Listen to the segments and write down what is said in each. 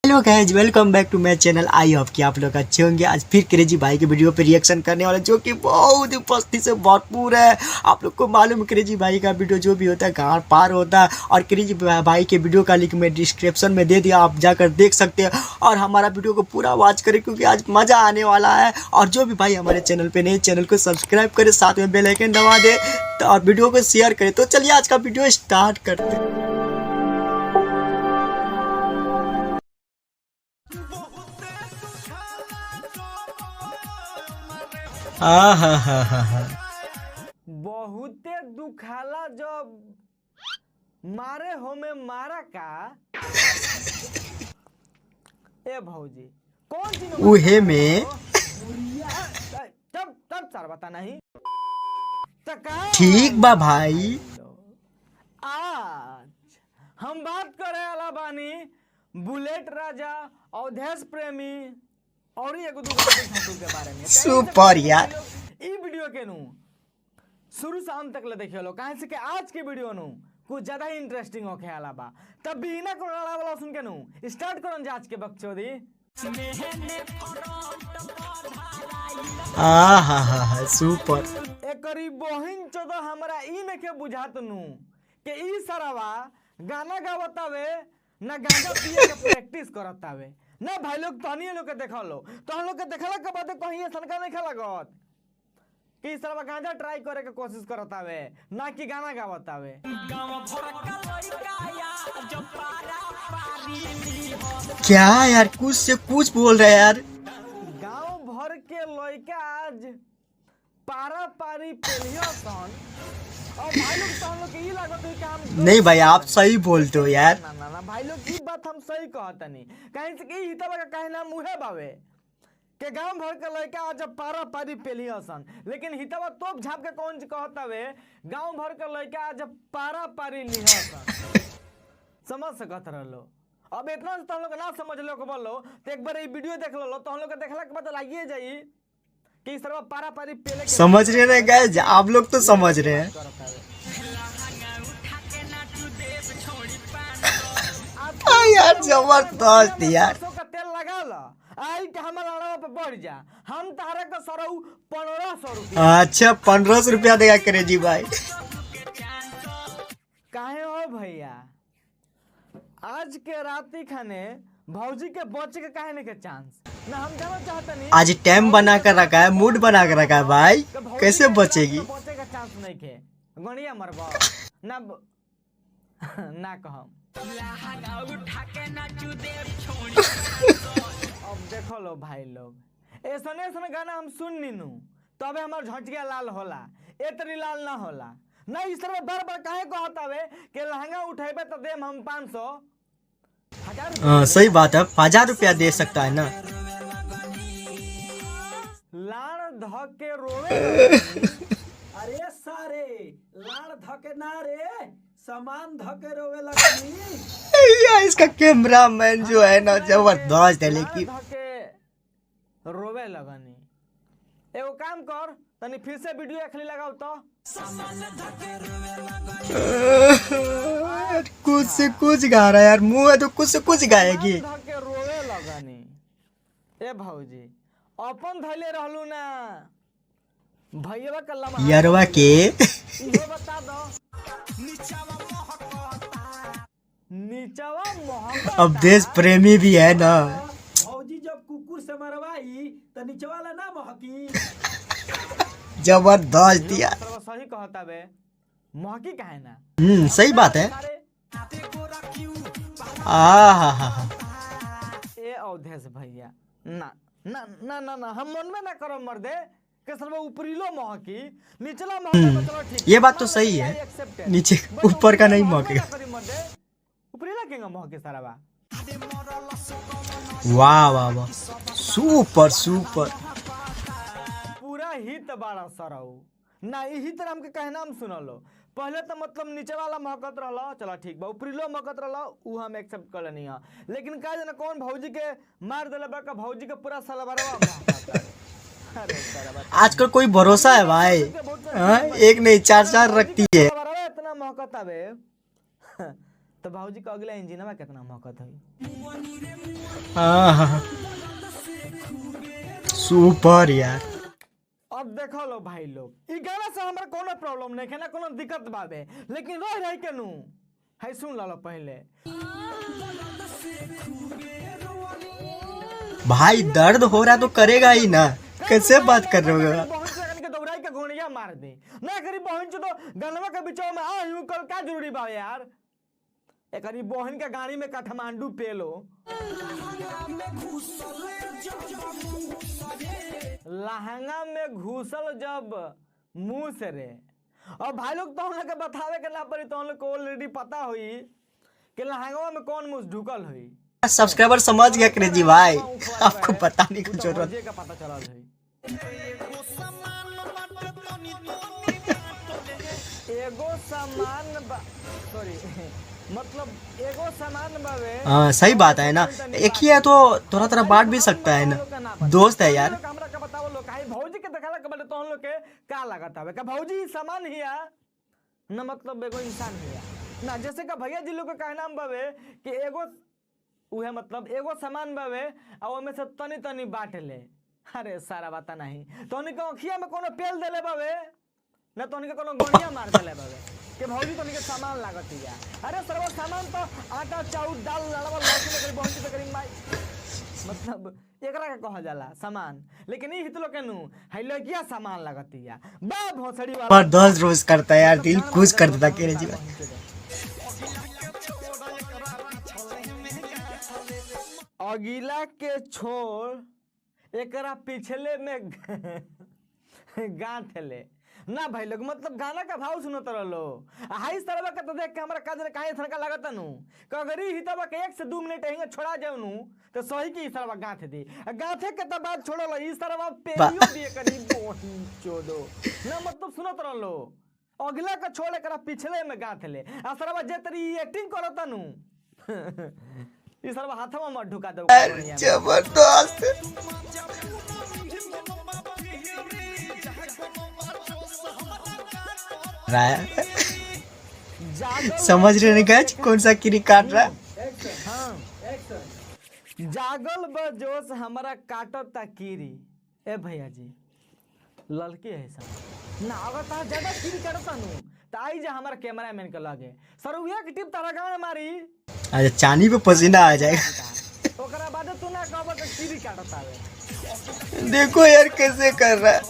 Hello guys, welcome back to my channel. I hope कि आप लोग अच्छे होंगे। आज फिर क्रेजी भाई के वीडियो पे रिएक्शन करने वाले, जो कि बहुत उपस्थिति से भरपूर है। आप लोग को मालूम है क्रेजी भाई का वीडियो जो भी होता है गाँव पार होता है। और क्रेजी भाई के वीडियो का लिंक मैं डिस्क्रिप्शन में दे दिया, आप जाकर देख सकते हैं। और हमारा वीडियो को पूरा वॉच करें क्योंकि आज मज़ा आने वाला है। और जो भी भाई हमारे चैनल पर नए, चैनल को सब्सक्राइब करें, साथ में बेल आइकन दबा दे और वीडियो को शेयर करें। तो चलिए आज का वीडियो स्टार्ट करते हैं। बहुते दुखाला जब मारे हो में मारा का। ए भौजी कौन सी उहे में तब तब सर बता नहीं ठीक बा भाई। आज हम बात करे वाला बानी बुलेट राजा, अवधेश प्रेमी और एगो दूगो ठाकुर के बारे में। सुपर यार, ई वीडियो के नु शुरू से अंत तक ले देखियो लो, काहे से कि आज के वीडियो नु कुछ ज्यादा ही इंटरेस्टिंग होखे वाला बा। तब बिना कोड़ा वाला सुन के नु स्टार्ट करन आज के बकचोदी। हा सुपर। एकरी बहिन चोदो हमरा ई नखे बुझात नु कि ई सरवा गाना गावतावे ना गांजा पिए के प्रैक्टिस करतावे ना। भाई लोग तहनी लोग के देखा लो, तो हम लोग के देखला के बाद कहीं सनका नहीं खेला गत कि सरवा गांजा ट्राई करे के कोशिश करतावे ना कि गाना गावतावे। क्या यार, कुछ से कुछ बोल रहे यार। गांव भर के लड़का आज पारा पारी पेलियो सन। और भाई लोग तो हम लोग के ई लागत है कि हम नहीं भाई, आप सही बोलते हो यार। ना भाई लोग ई बात हम सही कहतनी, कहीं से कि हितवा का कहना मुहे बावे के गांव भर के लड़का आज पारा पारी पेलियो सन। लेकिन हितवा तोप झाप के कौन कहतावे गांव भर के लड़का आज पारा पारी लिया सन। समझ सकत रहलो। अब इतना से तो हम लोग ना समझ लो को बोलो तो एक बार ये वीडियो देख लो, तो हम लोग के देखला के बाद लागिए जाई कि सरवा पारा पारी पेले के समझ रहे हैं गाइस, आप लोग तो समझ रहे हैं। यार जबरदस्त यार। का तेल लगा लो आई के हमारा अड़वा पे बढ़ जा, हम तारे का सरऊ 1500 रुपया। अच्छा 1500 रुपया देगा क्रेजी भाई। काहे हो भैया आज के राती खाने भौजी के बचे के काहे नहीं के चांस ना। हम जाना चाहते नहीं आज टाइम बना कर रखा है, मूड बना कर रखा है भाई, कैसे बचेगी। बचे का चांस नहीं के गणिया मरबा ना ना कहम। अब देखो लो भाई लोग ऐसने ऐसने गाना हम सुन नीनू तबे हमार झटकिया लाल होला, एतरी लाल ना होला ना। इस तरह बार बार काहे कहतावे कि लहंगा उठेबे तो देम हम 500 1000। सही बात है, 1000 रुपया दे सकता है ना। लाड़ ध के रोवे अरे सारे लाड़ धके ना रे सामान धके रोवे लगनी। यार इसका कैमरा मैन जो है ना जबरदस्त है। लेकिन लाड़ ध के रोवे लगनी। एगो काम कर तनी फिर से वीडियो अखली लगाओ तो। कुछ से कुछ गा रहा है यार, मुंह है तो कुछ से कुछ गाएगी। के रोवे लगनी। ए भौजी अपन धैले रहलू ना भैया का लम्हा यारवा के इहो बता दो। नीचवा मोहब्बत अब देश प्रेमी भी है ना। भौजी जब कुकुर से मरवाई तो नीचे वाला ना महकी। जबरदस्त यार। सही कहता बे महकी काहे ना। सही बात है। ए अवधेश भैया ना ना ना ना ना हम मन में ना करो मर्दे के सर्व ऊपरीलो महकी निचला महकी। चलो ठीक, ये बात तो सही है, नीचे ऊपर का नहीं महकेगा। ऊपरीला केंगा महकी सारा बा। वाह वाह वाह, सुपर सुपर। पूरा हित बाड़ा सरऊ ना ई हित हमके कहना हम सुनलो। पहले तो मतलब नीचे वाला महकत रहला, चला ठीक बा, ऊपरीलो महकत रहला उ हम एक्सेप्ट कर लेनी है। लेकिन का जना कौन भौजी के मार देले बा का भौजी के पूरा सलवारवा महकता है। आजकल कोई भरोसा है भाई। एक नहीं 4 रखती है। इतना महकता बे तो भौजी का अगला इंजन में कितना मौकत हुई। हाँ सुपर यार। अब देखो लो भाई लोग, ई गाना से हमरा कोनो प्रॉब्लम नहीं है ना, कोनो दिक्कत बाबे, लेकिन रह रही के नू है सुन लो पहले। भाई दर्द हो रहा तो करेगा ही ना, कैसे बात कर रहे हो। बहन से के दौड़ाई के गोनिया मार दे ना करी बहन चो, तो गनवा के बीचो में आ यूं कल का जरूरी बा यार। एकरी बहन के गाड़ी में काठमांडू पेलो लहंगा में घुसल जब मुंह से रे। और भाई लोग तो हम लोग के बतावे के ना पड़ी, तो हम लोग को ऑलरेडी पता हुई कि लहंगा में कौन मुंह ढुकल हुई। सब्सक्राइबर समझ गया क्रेजी भाई, आपको बताने की जरूरत। का पता चला है एगो सामान सॉरी मतलब एगो सामान बावे। हाँ सही बात है ना, एक ही है तो थोड़ा थोड़ा बांट भी सकता है ना, दोस्त है यार। हमरा का बताओ लोग काहे भौजी के देखला के बड़े तो हम लोग के का लागत हवे का भौजी सामान ही है ना, मतलब एगो इंसान ही है ना। जैसे का भैया जी लोग का कहना बावे कि एगो उहे मतलब एगो सामान बावे आ ओमे से तनी तनी बांट ले। अरे सारा बात नहीं, तोनी के अखिया में कोनो पेल देले बावे ना, तोनी के कोनो गोनिया मार देले बावे के भौजी तोनी के सामान लागत हिया। अरे सर्व सामान तो आटा चाउर दाल लड़वा लौकी में करी बहुत पे करी माई, मतलब एकरा के कहा जाला सामान। लेकिन ई हितलो के नु है लगिया सामान लागत हिया बा भोसड़ी वाला पर 10 रोज करता है यार, दिल खुश कर देता क्रेजी भाई। अगीला के छोड़ एकरा पिछले में गांठ ले ना भाई लोग, मतलब गाना का भाव सुनत रहो। हाई सरवा के तो देख के हमरा काजरे काहे थनका लागत नु कगरी हितवा के 1 से 2 मिनट हिंगे छोड़ा जाऊ नु तो सही की सरवा गांठ दे गांठे के त बाद छोड़ो ई सरवा पेरियो दिए करी बोही चोदो ना, मतलब सुनत रहो। अगला का छोड़ एकरा पिछले में गांठ ले आ सरवा जे तरी एक्टिंग करत नु ई सरवा हाथवा में ढुका दो जबरदस्त। समझ रहे नहीं गाइस कौन सा किरी काट रहा है। हाँ। जागल बजोस हमारा काटत ता कीरी ए भैया जी लड़के है सब ना अगर ता ज्यादा कीरी काटता नु ताई जे हमारा कैमरामैन के लगे सरुया के टिप तारा गांव में मारी अच्छा चानी पे पसीना आ जाएगा। ओकरा बाद तू ना कहब के कीरी काटता है। देखो यार कैसे कर रहा है,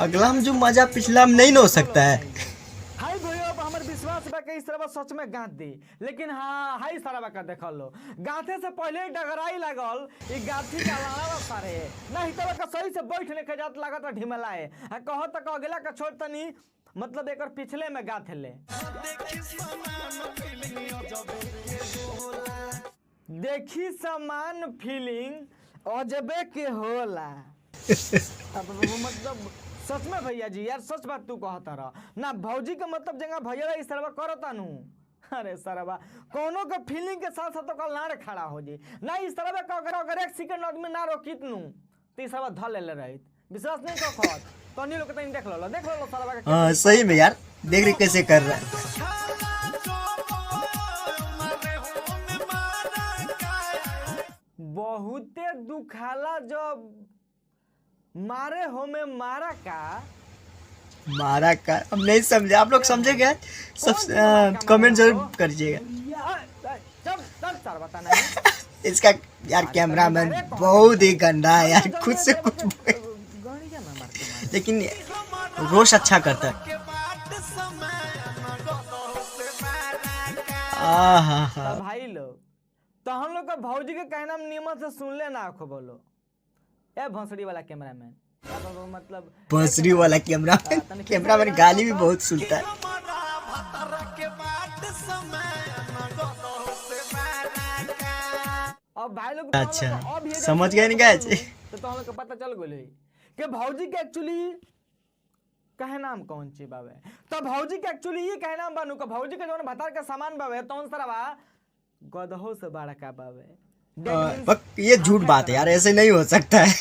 अगला हम जो मजा पिछला में नहीं ना हो सकता है। हाय भैया अब हमर विश्वास बा के इस तरह सच में गांठ दी, लेकिन हां हाय सारा का देख लो गांठे से पहले डगराई लागल ई गांठी का लाड़ा सारे ना हितवा का सही से बैठ ले के जात लागत ढिमलाए आ कहो तक अगला का छोड़ तनी मतलब एकर पिछले में गांठ ले। देखी समान फीलिंग अजबे के होला। अब मतलब सच में भैया जी यार सच बात तू कहता रहा ना, भौजी के मतलब जगह भैया इस सरवा करता नु। अरे सरवा कोनो के फीलिंग के साथ साथ तो लाड़ खड़ा हो जी ना, इस तरह का अगर 1 सेकंड आदमी ना रोकित नु तो इस सरवा ध ले रहित। विश्वास नहीं कर खत तो नहीं लोग तो देख लो सरवा के। हां सही में यार देख रहे कैसे कर रहा है। बहुते दुखाला जब मारे हो में मारा का हम नहीं समझे, आप लोग समझे क्या सब कमेंट जरूर करिएगा। इसका यार कैमरामैन बहुत ही गंदा है यार, खुद से कुछ लेकिन रोश अच्छा करता है। भाई लोग तो हम लोग का भौजी के कहना नियमन से सुन ले ना आखो बोलो ए भोसड़ी वाला कैमरामैन मतलब भोसड़ी वाला कैमरामैन गाली भी बहुत सुनता है। अब भाई लोग अच्छा समझ गए नहीं गाइस, तो हम लोग को पता चल गई कि भौजी के एक्चुअली कहे नाम कौन ची बावे, तो भौजी के एक्चुअली ये कहे नाम बानू का भौजी के जौन भतार के सामान बावे तौन सरवा गदहो से बड़ा का बावे। ये झूठ बात है यार, ऐसे नहीं हो सकता है।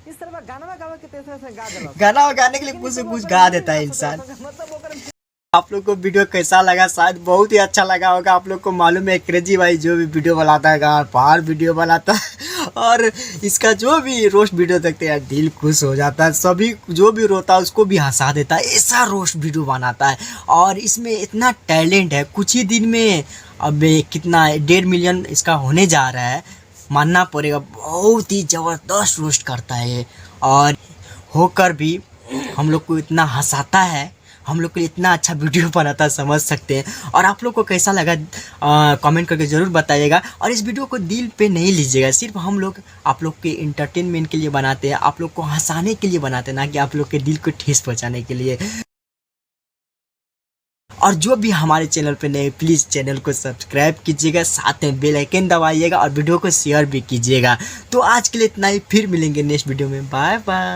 इस तरह गाना गावे के तैसे से गा देला, गाना गाने के लिए कुछ से कुछ गा देता है इंसान। मतलब आप लोग को वीडियो कैसा लगा, शायद बहुत ही अच्छा लगा होगा। आप लोग को मालूम है क्रेजी भाई जो भी वीडियो बनाता है गार पार वीडियो बनाता है और इसका जो भी रोस्ट वीडियो देखते हैं दिल खुश हो जाता है। सभी जो भी रोता है उसको भी हंसा देता है, ऐसा रोस्ट वीडियो बनाता है और इसमें इतना टैलेंट है। कुछ ही दिन में अब कितना 1.5 मिलियन इसका होने जा रहा है, मानना पड़ेगा। बहुत ही ज़बरदस्त रोस्ट करता है ये और होकर भी हम लोग को इतना हंसाता है, हम लोग को इतना अच्छा वीडियो बनाता है, समझ सकते हैं। और आप लोग को कैसा लगा कमेंट करके ज़रूर बताइएगा। और इस वीडियो को दिल पे नहीं लीजिएगा, सिर्फ हम लोग आप लोग के इंटरटेनमेंट के लिए बनाते हैं, आप लोग को हंसाने के लिए बनाते हैं, ना कि आप लोग के दिल को ठेस पहुंचाने के लिए। और जो भी हमारे चैनल पे नए प्लीज़ चैनल को सब्सक्राइब कीजिएगा, साथ में बेल आइकन दबाइएगा और वीडियो को शेयर भी कीजिएगा। तो आज के लिए इतना ही, फिर मिलेंगे नेक्स्ट वीडियो में। Bye bye.